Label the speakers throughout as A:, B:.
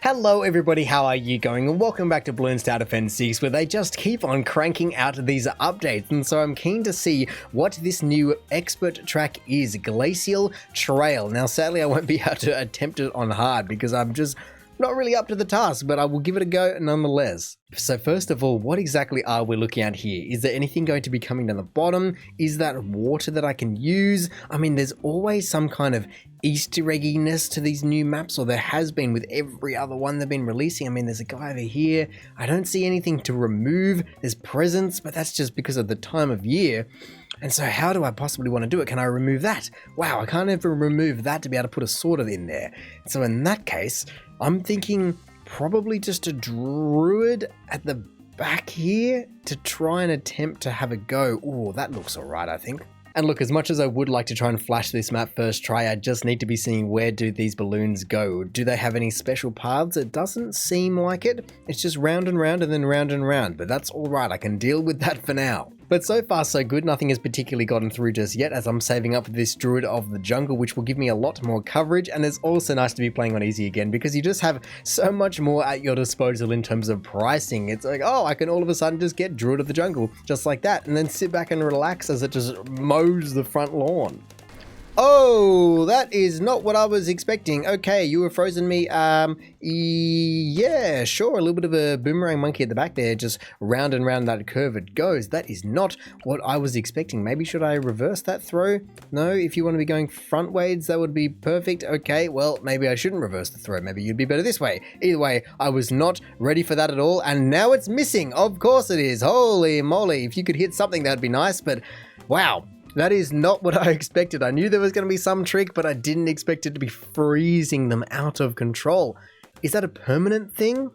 A: Hello everybody, how are you going? And welcome back to Bloons Tower Defence 6, where they just keep on cranking out these updates. And so I'm keen to see what this new expert track is, Glacial Trail. Now sadly I won't be able to attempt it on hard because I'm just not really up to the task, but I will give it a go nonetheless. So first of all, what exactly are we looking at here? Is there anything going to be coming down the bottom? Is that water that I can use? I mean, there's always some kind of Easter egginess to these new maps, or there has been with every other one they've been releasing. I mean, there's a guy over here. I don't see anything to remove. There's presents, but that's just because of the time of year. And so how do I possibly want to do it? Can I remove that? Wow, I can't even remove that to be able to put a sword in there. So in that case, I'm thinking probably just a druid at the back here to try and attempt to have a go. Oh, that looks alright, I think. And look, as much as I would like to try and flash this map first try, I just need to be seeing where do these balloons go. Do they have any special paths? It doesn't seem like it. It's just round and round and then round and round, but that's alright. I can deal with that for now. But so far so good, nothing has particularly gotten through just yet, as I'm saving up this Druid of the Jungle, which will give me a lot more coverage. And it's also nice to be playing on easy again, because you just have so much more at your disposal in terms of pricing. It's like, oh, I can all of a sudden just get Druid of the Jungle, just like that, and then sit back and relax as it just mows the front lawn. Oh, that is not what I was expecting. Okay, you were frozen me. Yeah, sure. A little bit of a boomerang monkey at the back there, just round and round that curve it goes. That is not what I was expecting. Maybe should I reverse that throw? No, if you want to be going frontwards, that would be perfect. Okay, well, maybe I shouldn't reverse the throw. Maybe you'd be better this way. Either way, I was not ready for that at all, and now it's missing. Of course it is. Holy moly. If you could hit something, that'd be nice, but wow. That is not what I expected. I knew there was going to be some trick, but I didn't expect it to be freezing them out of control. Is that a permanent thing?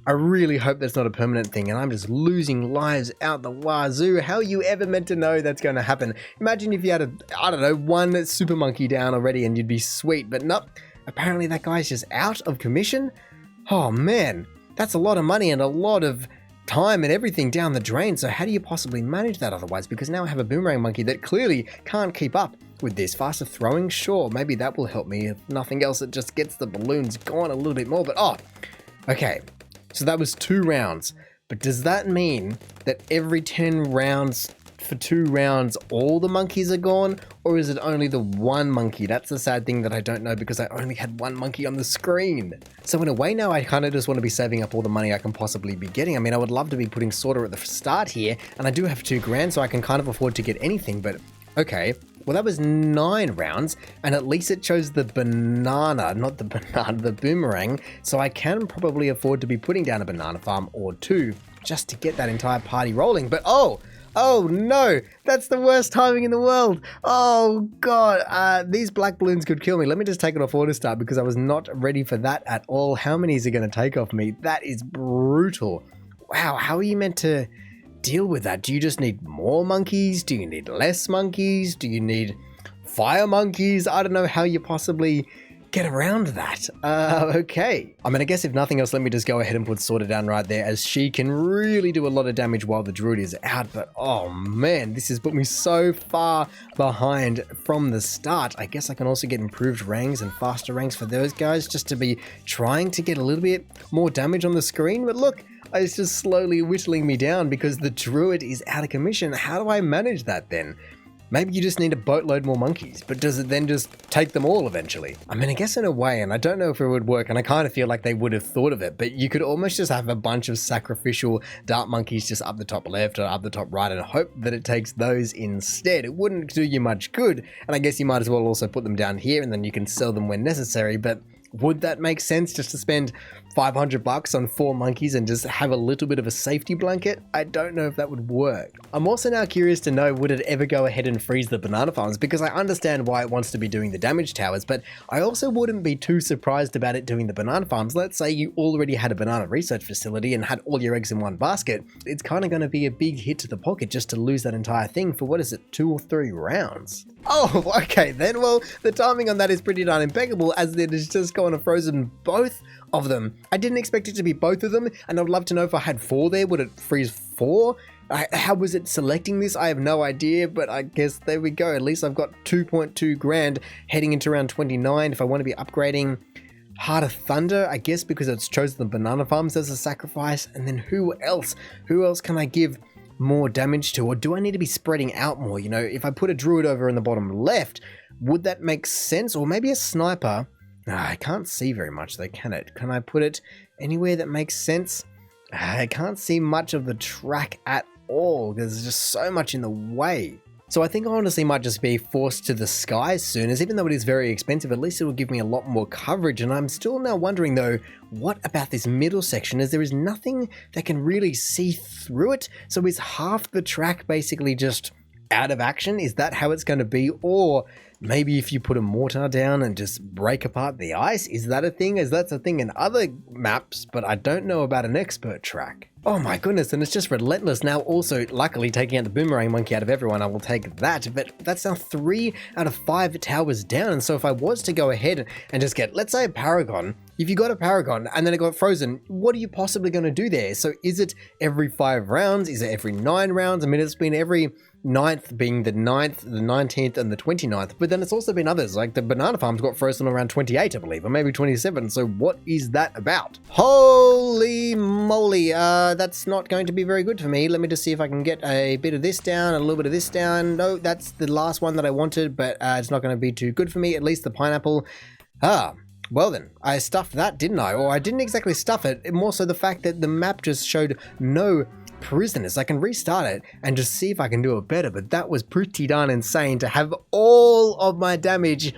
A: I really hope that's not a permanent thing, and I'm just losing lives out the wazoo. How are you ever meant to know that's going to happen? Imagine if you had I don't know, one super monkey down already and you'd be sweet, but nope. Apparently that guy's just out of commission? Oh man, that's a lot of money and a lot of time and everything down the drain. So how do you possibly manage that otherwise? Because now I have a boomerang monkey that clearly can't keep up with this. Faster throwing, sure, maybe that will help me. If nothing else, it just gets the balloons going a little bit more. But oh, okay, so that was 2 rounds, but does that mean that every 10 rounds for 2 rounds all the monkeys are gone, or is it only the one monkey? That's the sad thing that I don't know, because I only had one monkey on the screen. So in a way now I kind of just want to be saving up all the money I can possibly be getting. I mean, I would love to be putting sorter at the start here, and I do have 2 grand, so I can kind of afford to get anything. But okay, well that was 9 rounds, and at least it chose the banana, not the banana, the boomerang, so I can probably afford to be putting down a banana farm or 2 just to get that entire party rolling. But oh no, that's the worst timing in the world. Oh god, these black balloons could kill me. Let me just take it off auto start because I was not ready for that at all. How many is it going to take off me? That is brutal. Wow, how are you meant to deal with that? Do you just need more monkeys? Do you need less monkeys? Do you need fire monkeys? I don't know how you possibly get around that. Okay. I mean, I guess if nothing else, let me just go ahead and put Sorter down right there, as she can really do a lot of damage while the Druid is out. But oh man, this has put me so far behind from the start. I guess I can also get improved ranks and faster ranks for those guys, just to be trying to get a little bit more damage on the screen. But look, it's just slowly whittling me down because the Druid is out of commission. How do I manage that then? Maybe you just need a boatload more monkeys, but does it then just take them all eventually? I mean, I guess in a way, and I don't know if it would work, and I kind of feel like they would have thought of it, but you could almost just have a bunch of sacrificial dart monkeys just up the top left or up the top right and hope that it takes those instead. It wouldn't do you much good, and I guess you might as well also put them down here and then you can sell them when necessary, but would that make sense, just to spend $500 on 4 monkeys and just have a little bit of a safety blanket? I don't know if that would work. I'm also now curious to know, would it ever go ahead and freeze the banana farms? Because I understand why it wants to be doing the damage towers, but I also wouldn't be too surprised about it doing the banana farms. Let's say you already had a banana research facility and had all your eggs in one basket. It's kind of going to be a big hit to the pocket just to lose that entire thing for, what is it, 2 or 3 rounds? Oh, okay then. Well, the timing on that is pretty darn impeccable, as it is just going to frozen both of them. I didn't expect it to be both of them, and I'd love to know if I had 4 there, would it freeze 4? How was it selecting this? I have no idea, but I guess there we go. At least I've got 2.2 grand heading into round 29 if I want to be upgrading Heart of Thunder, I guess because it's chosen the banana farms as a sacrifice. And then who else? Who else can I give more damage to? Or do I need to be spreading out more? You know, if I put a druid over in the bottom left, would that make sense? Or maybe a sniper. I can't see very much though, can it? Can I put it anywhere that makes sense? I can't see much of the track at all. There's just so much in the way. So I think I honestly might just be forced to the sky soon, as even though it is very expensive, at least it will give me a lot more coverage. And I'm still now wondering though, what about this middle section, as there is nothing that can really see through it? So is half the track basically just out of action? Is that how it's going to be? Or maybe if you put a mortar down and just break apart the ice, is that a thing? As that's a thing in other maps, but I don't know about an expert track. Oh my goodness, and it's just relentless. Now also, luckily, taking out the boomerang monkey out of everyone, I will take that, but that's now 3 out of 5 towers down. And so if I was to go ahead and just get, let's say, a paragon, if you got a paragon and then it got frozen, what are you possibly going to do there? So is it every 5 rounds? Is it every 9 rounds? I mean, it's been every 9th, being the 9th, the 19th, and the 29th, but then it's also been others, like the banana farms got frozen around 28, I believe, or maybe 27, so what is that about? Holy moly, that's not going to be very good for me. Let me just see if I can get a bit of this down, a little bit of this down. No, that's the last one that I wanted, but it's not going to be too good for me, at least the pineapple. Well then, I stuffed that, didn't I? Or I didn't exactly stuff it, more so the fact that the map just showed no prisoners. I can restart it and just see if I can do it better, but that was pretty darn insane to have all of my damage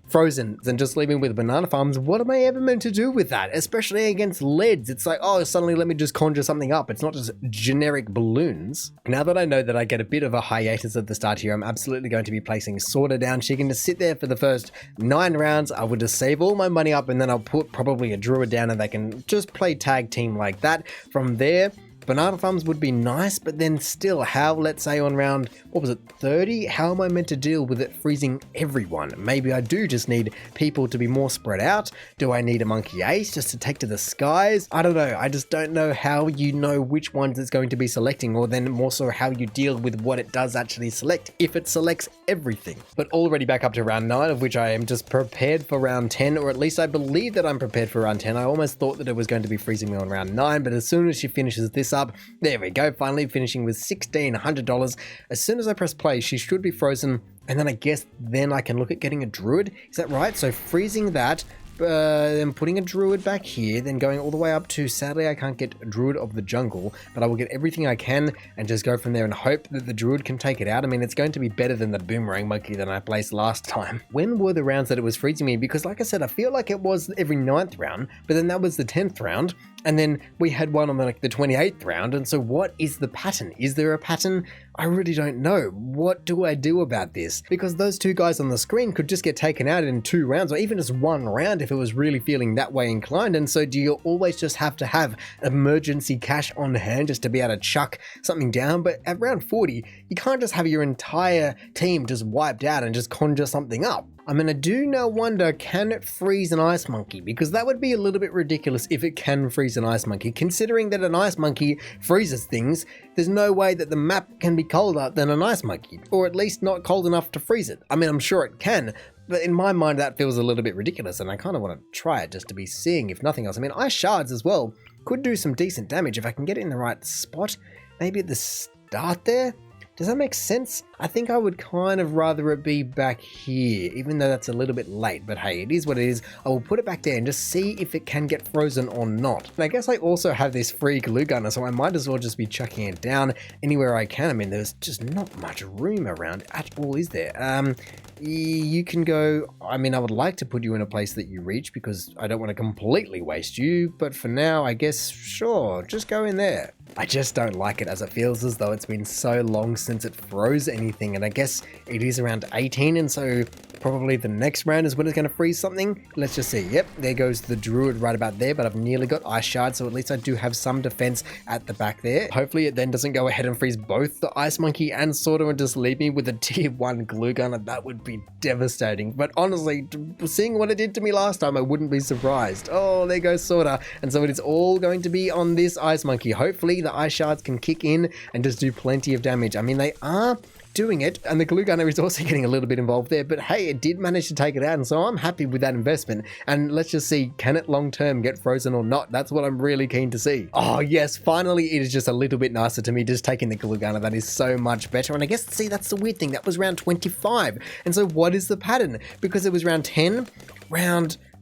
A: frozen and just leaving with banana farms. What am I ever meant to do with that? Especially against leads. It's like, oh, suddenly let me just conjure something up. It's not just generic balloons. Now that I know that I get a bit of a hiatus at the start here, I'm absolutely going to be placing Sorta down. She can just sit there for the first 9 rounds. I would just save all my money up and then I'll put probably a druid down and they can just play tag team like that. From there, banana farms would be nice, but then still, how, let's say on round, what was it, 30? How am I meant to deal with it freezing everyone? Maybe I do just need people to be more spread out. Do I need a monkey ace just to take to the skies? I don't know. I just don't know how you know which ones it's going to be selecting, or then more so how you deal with what it does actually select, if it selects everything. But already back up to round 9, of which I am just prepared for round 10, or at least I believe that I'm prepared for round 10. I almost thought that it was going to be freezing me on round 9, but as soon as she finishes this up, there we go, finally finishing with $1,600. As soon as I press play, she should be frozen, and then I guess then I can look at getting a druid. Is that right? So freezing that, then putting a druid back here, then going all the way up to, sadly I can't get a druid of the jungle, but I will get everything I can and just go from there and hope that the druid can take it out. I mean, it's going to be better than the boomerang monkey that I placed last time. When were the rounds that it was freezing me? Because like I said, I feel like it was every 9th round, but then that was the 10th round. And then we had one on like the 28th round. And so what is the pattern? Is there a pattern? I really don't know. What do I do about this? Because those 2 guys on the screen could just get taken out in 2 rounds, or even just 1 round if it was really feeling that way inclined. And so do you always just have to have emergency cash on hand just to be able to chuck something down? But at round 40, you can't just have your entire team just wiped out and just conjure something up. I mean, I do now wonder, can it freeze an ice monkey? Because that would be a little bit ridiculous if it can freeze an ice monkey. Considering that an ice monkey freezes things, there's no way that the map can be colder than an ice monkey, or at least not cold enough to freeze it. I mean, I'm sure it can, but in my mind that feels a little bit ridiculous, and I kind of want to try it just to be seeing if nothing else. I mean, ice shards as well could do some decent damage if I can get it in the right spot. Maybe at the start there? Does that make sense? I think I would kind of rather it be back here, even though that's a little bit late, but hey, it is what it is. I will put it back there and just see if it can get frozen or not. And I guess I also have this free glue gunner, so I might as well just be chucking it down anywhere I can. I mean, there's just not much room around at all, is there? You can go, I mean, I would like to put you in a place that you reach because I don't want to completely waste you, but for now, I guess, sure, just go in there. I just don't like it, as it feels as though it's been so long since it froze anything, and I guess it is around 18, and so probably the next round is when it's going to freeze something. Let's just see. Yep, there goes the druid right about there, but I've nearly got ice shards, so at least I do have some defense at the back there. Hopefully it then doesn't go ahead and freeze both the ice monkey and Sorta and just leave me with a tier 1 glue gunner. That would be devastating, but honestly, seeing what it did to me last time, I wouldn't be surprised. Oh, there goes Sorta, and so it is all going to be on this ice monkey. Hopefully the ice shards can kick in and just do plenty of damage. I mean, they are doing it, and the glue gunner is also getting a little bit involved there, but hey, it did manage to take it out, and so I'm happy with that investment. And let's just see, can it long term get frozen or not? That's what I'm really keen to see. Oh yes, finally it is just a little bit nicer to me just taking the glue gunner. That is so much better. And I guess, see, that's the weird thing, that was round 25, and so what is the pattern? Because it was round 10,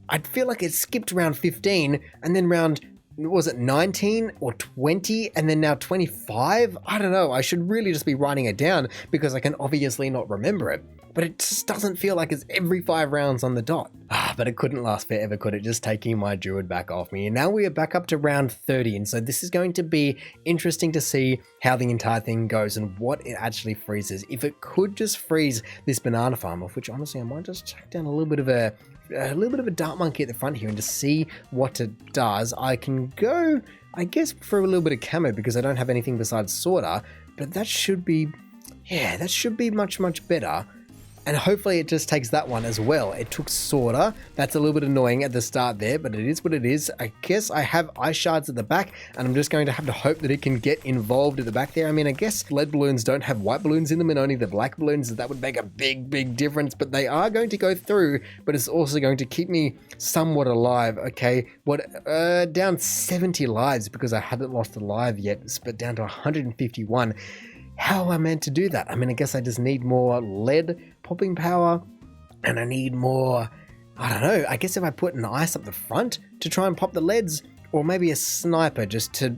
A: I feel like it skipped round 15, and then round, was it 19 or 20, and then now 25? I don't know. I should really just be writing it down because I can obviously not remember it. But it just doesn't feel like it's every 5 rounds on the dot. But it couldn't last forever, could it? Just taking my druid back off me. And now we are back up to round 30. And so this is going to be interesting to see how the entire thing goes and what it actually freezes. If it could just freeze this banana farm, of which honestly I might just check down a little bit of a dart monkey at the front here and just see what it does. I can go, I guess, for a little bit of camo because I don't have anything besides sorter, but that should be, yeah, that should be much, much better. And hopefully it just takes that one as well. It took sorter. That's a little bit annoying at the start there, but it is what it is. I guess I have ice shards at the back, and I'm just going to have to hope that it can get involved at the back there. I mean, I guess lead balloons don't have white balloons in them and only the black balloons. That would make a big, big difference, but they are going to go through, but it's also going to keep me somewhat alive. Okay, down 70 lives because I haven't lost a life yet, but down to 151. How am I meant to do that? I mean, I guess I just need more lead popping power, and I need more, I don't know, I guess if I put an ice up the front to try and pop the leads, or maybe a sniper just to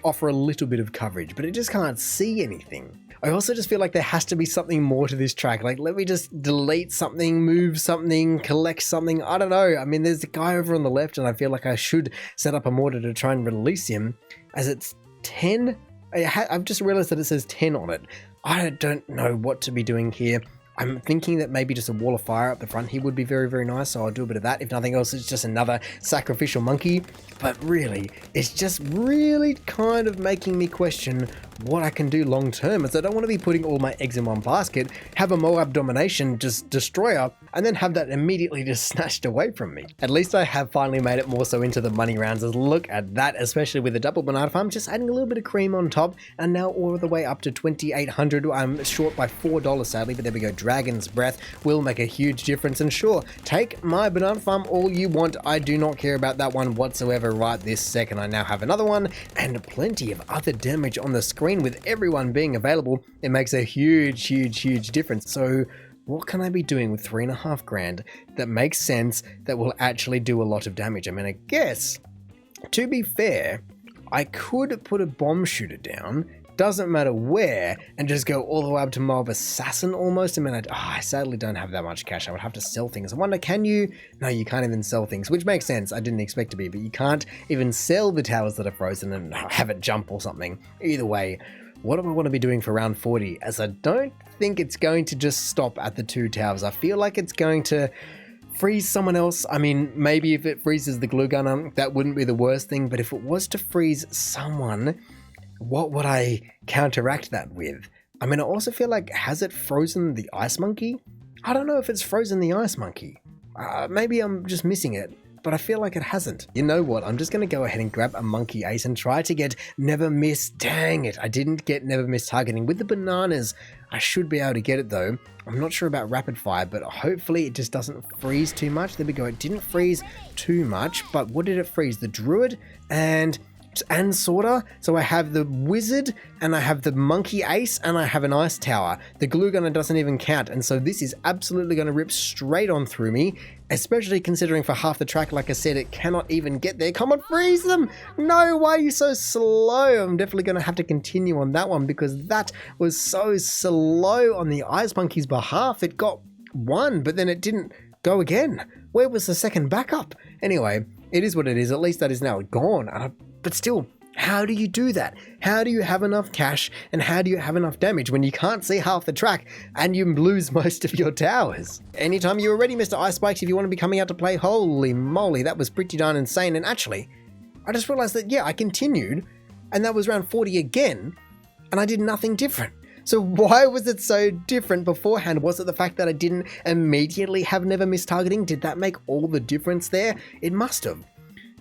A: offer a little bit of coverage, but it just can't see anything. I also just feel like there has to be something more to this track. Like, let me just delete something, move something, collect something. I don't know. I mean, there's a guy over on the left, and I feel like I should set up a mortar to try and release him, as it's 10. I've just realized that it says 10 on it. I don't know what to be doing here. I'm thinking that maybe just a wall of fire up the front here would be very, very nice, so I'll do a bit of that. If nothing else, it's just another sacrificial monkey. But really, it's just really kind of making me question what I can do long term, as I don't want to be putting all my eggs in one basket, have a Moab domination just destroyer, and then have that immediately just snatched away from me. At least I have finally made it more so into the money rounds, as look at that, especially with the double banana farm, just adding a little bit of cream on top, and now all the way up to 2,800. I'm short by $4 sadly, but there we go. Dragon's Breath will make a huge difference, and sure, take my banana farm all you want. I do not care about that one whatsoever right this second. I now have another one, and plenty of other damage on the screen. With everyone being available, it makes a huge, huge, huge difference. So what can I be doing with 3.5 grand that makes sense, that will actually do a lot of damage? I mean, I guess, to be fair, I could put a bomb shooter down, doesn't matter where, and just go all the way up to Mob Assassin almost. I mean, I sadly don't have that much cash. I would have to sell things. I wonder, can you? No, you can't even sell things, which makes sense. I didn't expect to be, but you can't even sell the towers that are frozen and have it jump or something. Either way, what do I want to be doing for round 40? As I don't think it's going to just stop at the 2 towers. I feel like it's going to freeze someone else. I mean, maybe if it freezes the glue gunner, that wouldn't be the worst thing, but if it was to freeze someone, what would I counteract that with? I mean, I also feel like, has it frozen the ice monkey? I don't know if it's frozen the ice monkey. Maybe I'm just missing it, but I feel like it hasn't. You know what? I'm just going to go ahead and grab a monkey ace and try to get never miss. Dang it, I didn't get never miss targeting. With the bananas, I should be able to get it though. I'm not sure about rapid fire, but hopefully it just doesn't freeze too much. There we go. It didn't freeze too much, but what did it freeze? The druid and sorter. So I have the wizard, and I have the monkey ace, and I have an ice tower. The glue gunner doesn't even count, and so this is absolutely going to rip straight on through me, especially considering for half the track, like I said, it cannot even get there. Come on, freeze them! No, why are you so slow? I'm definitely going to have to continue on that one, because that was so slow on the ice monkey's behalf. It got one, but then it didn't go again. Where was the second backup? Anyway, it is what it is. At least that is now gone. But still, how do you do that? How do you have enough cash, and how do you have enough damage when you can't see half the track and you lose most of your towers? Anytime you were ready, Mr. Ice Spikes, if you want to be coming out to play, holy moly, that was pretty darn insane. And actually, I just realized that, yeah, I continued, and that was round 40 again, and I did nothing different. So why was it so different beforehand? Was it the fact that I didn't immediately have never miss targeting? Did that make all the difference there? It must have.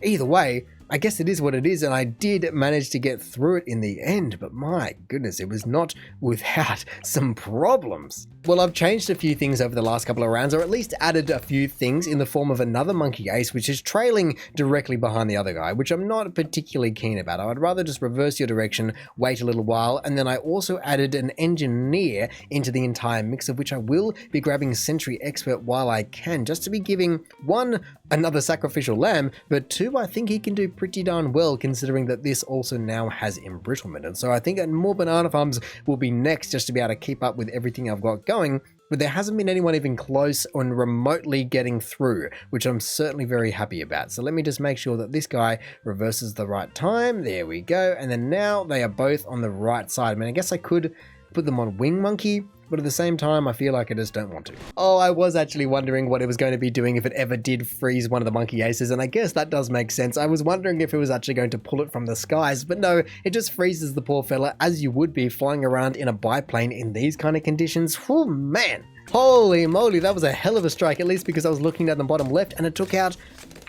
A: Either way, I guess it is what it is, and I did manage to get through it in the end, but my goodness, it was not without some problems. Well, I've changed a few things over the last couple of rounds, or at least added a few things in the form of another monkey ace, which is trailing directly behind the other guy, which I'm not particularly keen about. I'd rather just reverse your direction, wait a little while, and then I also added an engineer into the entire mix, of which I will be grabbing Sentry Expert while I can, just to be giving, one, another sacrificial lamb, but two, I think he can do pretty darn well considering that this also now has embrittlement. And so I think that more banana farms will be next, just to be able to keep up with everything I've got going. But there hasn't been anyone even close or remotely getting through, which I'm certainly very happy about. So let me just make sure that this guy reverses the right time. There we go. And then now they are both on the right side. I mean, I guess I could put them on Wing Monkey, but at the same time, I feel like I just don't want to. Oh, I was actually wondering what it was going to be doing if it ever did freeze one of the monkey aces, and I guess that does make sense. I was wondering if it was actually going to pull it from the skies, but no, it just freezes the poor fella, as you would be flying around in a biplane in these kind of conditions. Oh man, holy moly, that was a hell of a strike, at least because I was looking at the bottom left and it took out...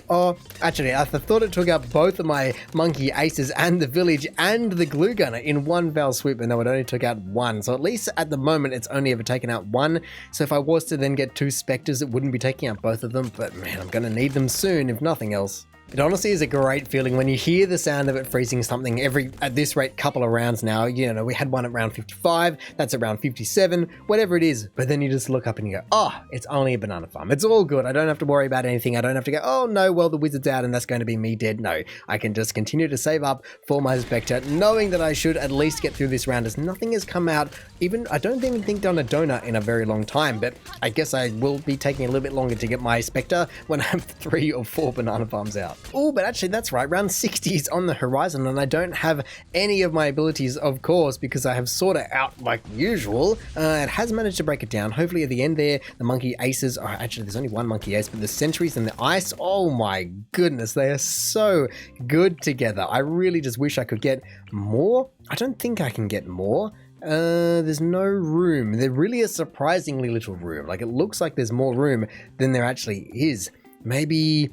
A: Oh, actually, I thought it took out both of my monkey aces and the village and the glue gunner in one foul swoop, but no, it only took out one. So at least at the moment, it's only ever taken out one. So if I was to then get two specters, it wouldn't be taking out both of them, but man, I'm going to need them soon, if nothing else. It honestly is a great feeling when you hear the sound of it freezing something every, at this rate, couple of rounds now. You know, we had one at round 55, that's around 57, whatever it is. But then you just look up and you go, oh, it's only a banana farm. It's all good. I don't have to worry about anything. I don't have to go, oh no, well, the wizard's out and that's going to be me dead. No, I can just continue to save up for my Spectre, knowing that I should at least get through this round, as nothing has come out. Even, I don't even think done a donut in a very long time, but I guess I will be taking a little bit longer to get my Spectre when I have 3 or 4 banana farms out. Oh, but actually that's right, round 60 is on the horizon and I don't have any of my abilities, of course, because I have sorted out like usual. It has managed to break it down. Hopefully at the end there, the monkey aces, oh, actually there's only one monkey ace, but the sentries and the ice, oh my goodness, they are so good together. I really just wish I could get more. I don't think I can get more. There's no room. There really is surprisingly little room. Like, it looks like there's more room than there actually is. Maybe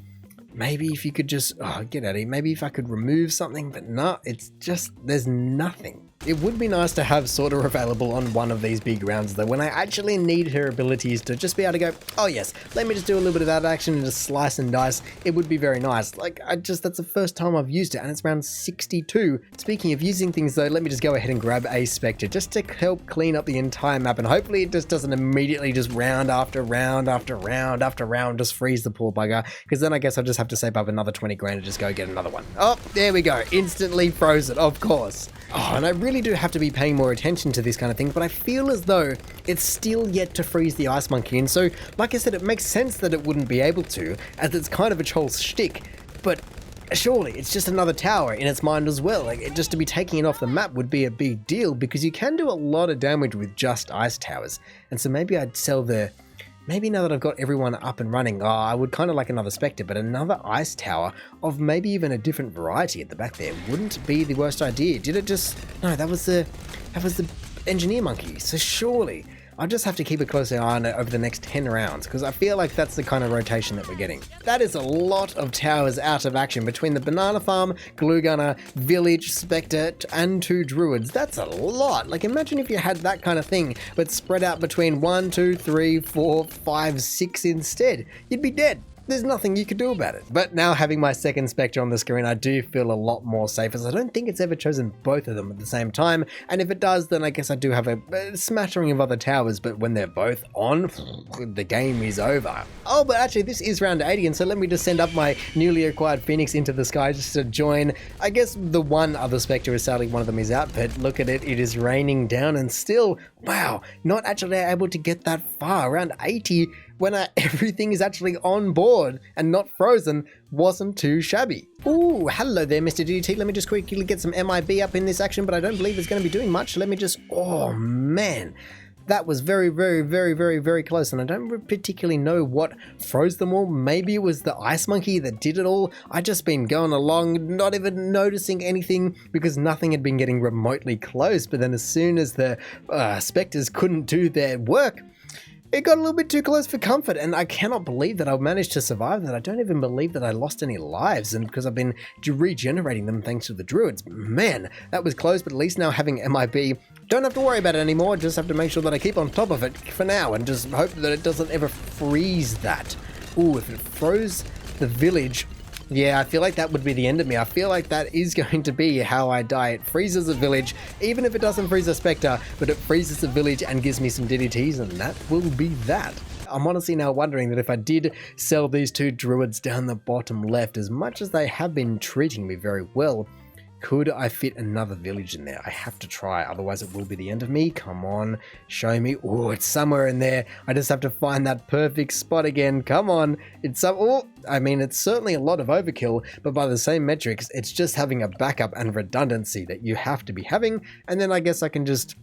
A: if you could just, oh, get out of here. Maybe if I could remove something, but no, it's just, there's nothing. It would be nice to have Sorter available on one of these big rounds though, when I actually need her abilities to just be able to go, oh yes, let me just do a little bit of that action and just slice and dice. It would be very nice. Like, that's the first time I've used it and it's round 62. Speaking of using things though, let me just go ahead and grab a Spectre just to help clean up the entire map, and hopefully it just doesn't immediately just round after round after round after round just freeze the poor bugger, because then I guess I'll just have to save up another 20 grand and just go get another one. Oh, there we go. Instantly frozen, of course. Oh, and I really do have to be paying more attention to this kind of thing, but I feel as though it's still yet to freeze the ice monkey, and so, like I said, it makes sense that it wouldn't be able to, as it's kind of a troll's shtick, but surely it's just another tower in its mind as well. Like, just to be taking it off the map would be a big deal, because you can do a lot of damage with just ice towers, and so maybe I'd sell the... Maybe now that I've got everyone up and running, I would kind of like another Spectre, but another ice tower of maybe even a different variety at the back there wouldn't be the worst idea. Did it just... No, that was the engineer monkey. So surely I'll just have to keep a close eye on it over the next 10 rounds, because I feel like that's the kind of rotation that we're getting. That is a lot of towers out of action between the banana farm, glue gunner, village, Spectre, and 2 druids. That's a lot. Like, imagine if you had that kind of thing, but spread out between 1, 2, 3, 4, 5, 6 instead. You'd be dead. There's nothing you could do about it. But now having my second Spectre on the screen, I do feel a lot more safe, as I don't think it's ever chosen both of them at the same time. And if it does, then I guess I do have a smattering of other towers, but when they're both on, the game is over. Oh, but actually this is round 80, and so let me just send up my newly acquired Phoenix into the sky just to join. I guess the one other Spectre is sadly one of them is out, but look at it, it is raining down, and still, wow, not actually able to get that far. Around 80, when everything is actually on board and not frozen, wasn't too shabby. Ooh, hello there, Mr. DDT. Let me just quickly get some MIB up in this action, but I don't believe it's going to be doing much. Let me just, oh man, that was very, very, very, very, very close, and I don't particularly know what froze them all. Maybe it was the ice monkey that did it all. I just been going along, not even noticing anything, because nothing had been getting remotely close, but then as soon as the Spectres couldn't do their work, It got a little bit too close for comfort, and I cannot believe that I managed to survive that. I don't even believe that I lost any lives, and because I've been regenerating them thanks to the druids. Man, that was close, but at least now having MIB, don't have to worry about it anymore. Just have to make sure that I keep on top of it for now, and just hope that it doesn't ever freeze that. Ooh, if it froze the village, yeah, I feel like that would be the end of me. I feel like that is going to be how I die. It freezes a village, even if it doesn't freeze a Spectre, but it freezes a village and gives me some DDTs, and that will be that. I'm honestly now wondering that if I did sell these two druids down the bottom left, as much as they have been treating me very well, could I fit another village in there? I have to try, otherwise it will be the end of me. Come on, show me. Oh, it's somewhere in there. I just have to find that perfect spot again. Come on. It's some. Oh, I mean, it's certainly a lot of overkill, but by the same metrics, it's just having a backup and redundancy that you have to be having. And then I guess I can just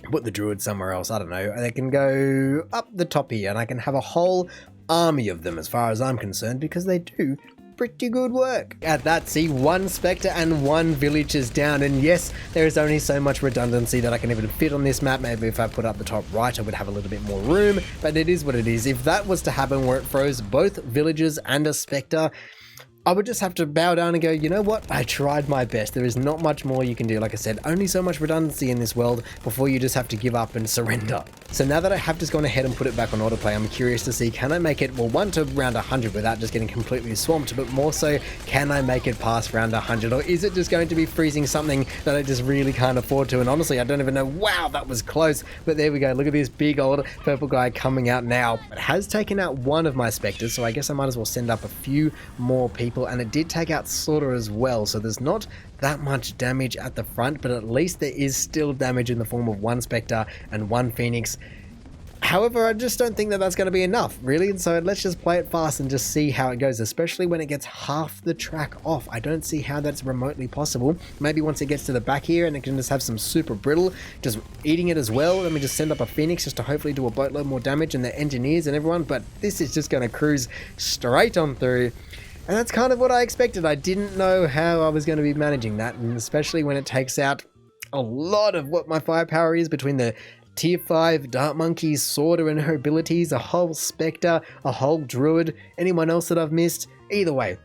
A: put the druid somewhere else. I don't know. They can go up the top here, and I can have a whole army of them as far as I'm concerned, because they do pretty good work. At that, see, one Spectre and one village is down, and yes, there is only so much redundancy that I can even fit on this map. Maybe if I put up the top right, I would have a little bit more room, but it is what it is. If that was to happen where it froze both villages and a Spectre, I would just have to bow down and go, you know what? I tried my best. There is not much more you can do. Like I said, only so much redundancy in this world before you just have to give up and surrender. So now that I have just gone ahead and put it back on autoplay, I'm curious to see, can I make it, well, one to round 100 without just getting completely swamped, but more so, can I make it past round 100? Or is it just going to be freezing something that I just really can't afford to? And honestly, I don't even know. Wow, that was close. But there we go. Look at this big old purple guy coming out now. It has taken out one of my Spectres, so I guess I might as well send up a few more people. And it did take out Slaughter as well, so there's not that much damage at the front, but at least there is still damage in the form of one Spectre and one Phoenix. However, I just don't think that that's going to be enough, really, and so let's just play it fast and just see how it goes, especially when it gets half the track off. I don't see how that's remotely possible. Maybe once it gets to the back here and it can just have some super brittle, just eating it as well. Let me just send up a Phoenix just to hopefully do a boatload more damage and the engineers and everyone, but this is just going to cruise straight on through. And that's kind of what I expected. I didn't know how I was going to be managing that, and especially when it takes out a lot of what my firepower is between the Tier 5 Dart Monkey, Sorter and her abilities, a whole Spectre, a whole Druid, anyone else that I've missed. Either way,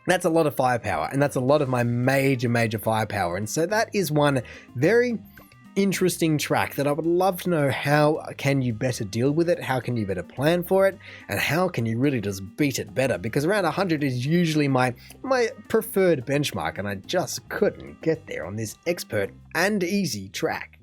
A: that's a lot of firepower, and that's a lot of my major firepower. And so that is one very interesting track that I would love to know, how can you better deal with it, how can you better plan for it, and how can you really just beat it better, because around 100 is usually my preferred benchmark, and I just couldn't get there on this expert and easy track.